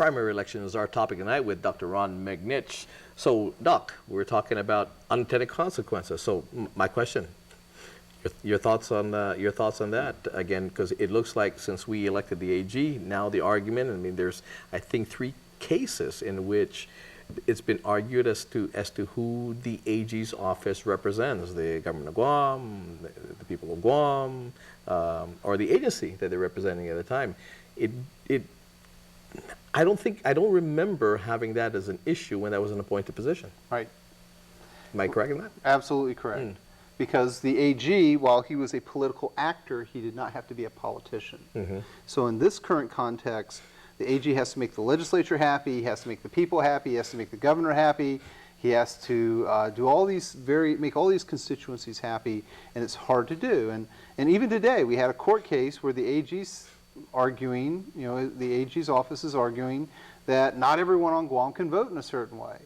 primary election is our topic tonight with Dr. Ron Magnich. So, Doc, we're talking about unintended consequences. So, my question, your thoughts on that again? Because it looks like since we elected the AG, now the argument. I mean, there's I think 3 cases in which it's been argued as to who the AG's office represents: the government of Guam, the people of Guam, or the agency that they're representing at the time. I don't remember having that as an issue when that was an appointed position. Right. Am I correct in that? Absolutely correct. Because the AG, while he was a political actor, he did not have to be a politician. So in this current context, the AG has to make the legislature happy, he has to make the people happy, he has to make the governor happy, he has to do all these make all these constituencies happy, and it's hard to do. And even today, we had a court case where the AG's arguing, the AG's office is arguing that not everyone on Guam can vote in a certain way.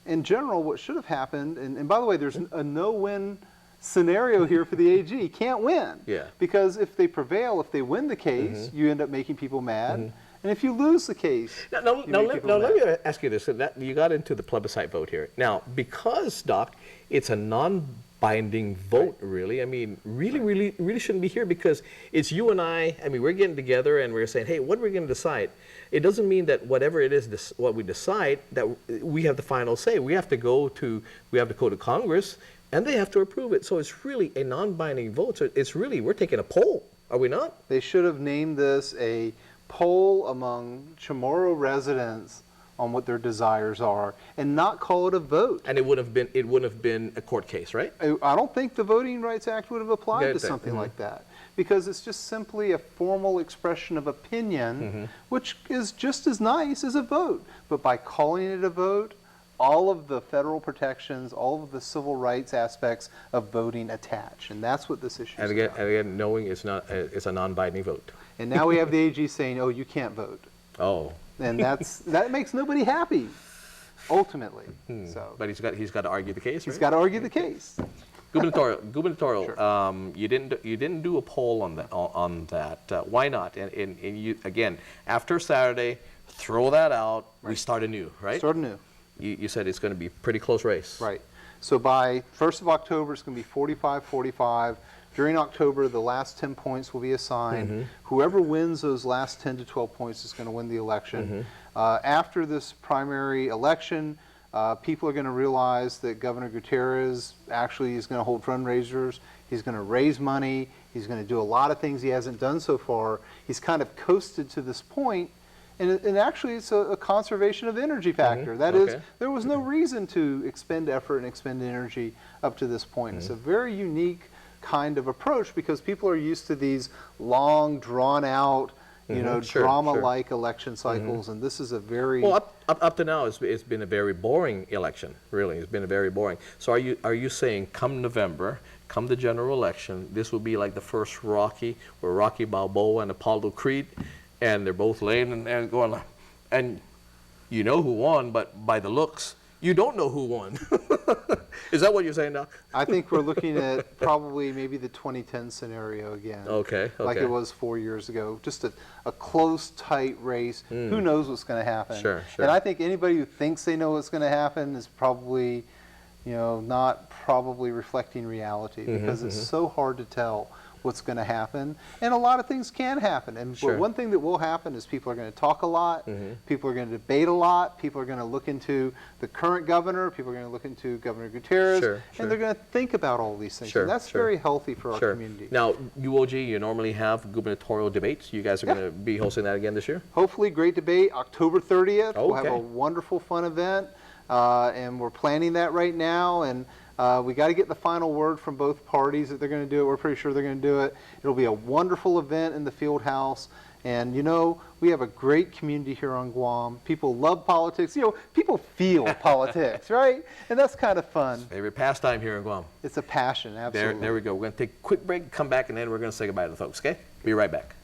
In general, what should have happened, and by the way, there's a no-win scenario here for the AG. He can't win. Yeah. Because if they prevail, if they win the case, you end up making people mad. And if you lose the case, now let me ask you this. So that you got into the plebiscite vote here. Now, because, Doc, it's a non-binding vote, really. I mean, really shouldn't be here because it's you and I mean, we're getting together and we're saying, hey, what are we going to decide? It doesn't mean that whatever it is, what we decide, that we have the final say. We have to go to Congress, and they have to approve it. So it's really a non-binding vote. So it's really, we're taking a poll, are we not? They should have named this a poll among Chamorro residents on what their desires are, and not call it a vote. And it wouldn't have been a court case, right? I don't think the Voting Rights Act would have applied to something like that, because it's just simply a formal expression of opinion, which is just as nice as a vote. But by calling it a vote, all of the federal protections, all of the civil rights aspects of voting attach, and that's what this issue is about. And again, knowing it's a non-binding vote. And now we have the AG saying, "Oh, you can't vote." Oh. And that makes nobody happy, ultimately. So. But he's got to argue the case. He's right? got to argue the case. Gubernatorial. Sure. You didn't do a poll on that. Why not? And you again, after Saturday, throw that out. Right. We start anew, right? Start anew. You said it's going to be a pretty close race. Right. So by 1st of October, it's going to be 45-45. During October, the last 10 points will be assigned. Whoever wins those last 10 to 12 points is going to win the election. After this primary election, people are going to realize that Governor Gutierrez actually is going to hold fundraisers. He's going to raise money. He's going to do a lot of things he hasn't done so far. He's kind of coasted to this point. And actually, it's a conservation of energy factor. That is, there was no reason to expend effort and expend energy up to this point. It's a very unique kind of approach because people are used to these long, drawn-out, drama-like election cycles, and this is a very... Well, up to now, it's been a very boring election, really. It's been a very boring. So are you saying come November, come the general election, this will be like the first Rocky, where Rocky Balboa and Apollo Creed, and they're both laying and going, and you know who won, but by the looks, you don't know who won. Is that what you're saying, Doc? I think we're looking at probably maybe the 2010 scenario again. Okay. Like it was 4 years ago. Just a close, tight race. Who knows what's going to happen? Sure. And I think anybody who thinks they know what's going to happen is probably, not probably reflecting reality because it's so hard to tell what's going to happen, and a lot of things can happen. But one thing that will happen is people are going to talk a lot, people are going to debate a lot, people are going to look into the current governor, people are going to look into Governor Gutierrez, and they're going to think about all these things. And that's very healthy for our community. Now, UOG, you normally have gubernatorial debates. You guys are going to be hosting that again this year? Hopefully, great debate. October 30th, we'll have a wonderful, fun event, and we're planning that right now. And we got to get the final word from both parties that they're going to do it. We're pretty sure they're going to do it. It'll be a wonderful event in the field house. And, we have a great community here on Guam. People love politics. People feel politics, right? And that's kind of fun. Favorite pastime here in Guam. It's a passion, absolutely. There we go. We're going to take a quick break, come back, and then we're going to say goodbye to the folks, okay? Be right back.